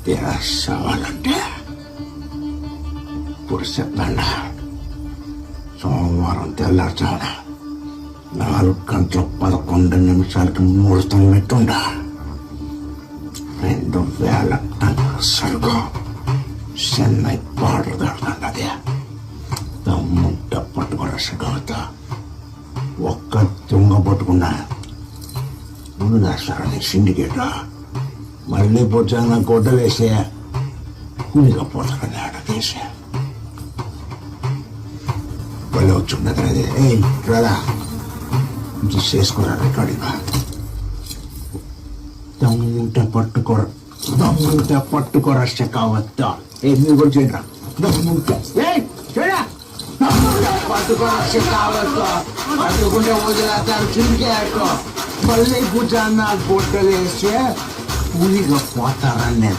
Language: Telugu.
తెరసావాలంటే ఇప్పుడు చెప్పండి. సోమవారం తెల్లారుజామున 4:11 ముహూర్తం పెట్టుండా 2000 టన్నుల సరుకు చెన్నై బార్డర్ దాడుతున్నది. దమ్ముంట పట్టుకున్న సగవత ఒక్క తుంగ పట్టుకున్నా ముందు దాస్తారని సిండికేట్ మళ్ళీ పొచ్చాన గొడ్డలేసే కూలిగా పోతారని ఆడకేసే మళ్ళీ వచ్చున్నది. అది రాదా చేసుకోరా రికార్డింగ్. దమ్ముంటే పట్టుకోరా శకావత్త. మీరు కూడా చేయరా దమ్ముంటే పట్టుకోరా శకావత్త. పట్టుకుంటే వదిలేస్తారు చిండికేట్ మళ్ళీ కూర్చొని గొడ్డలేసే కూలిగా పోతారని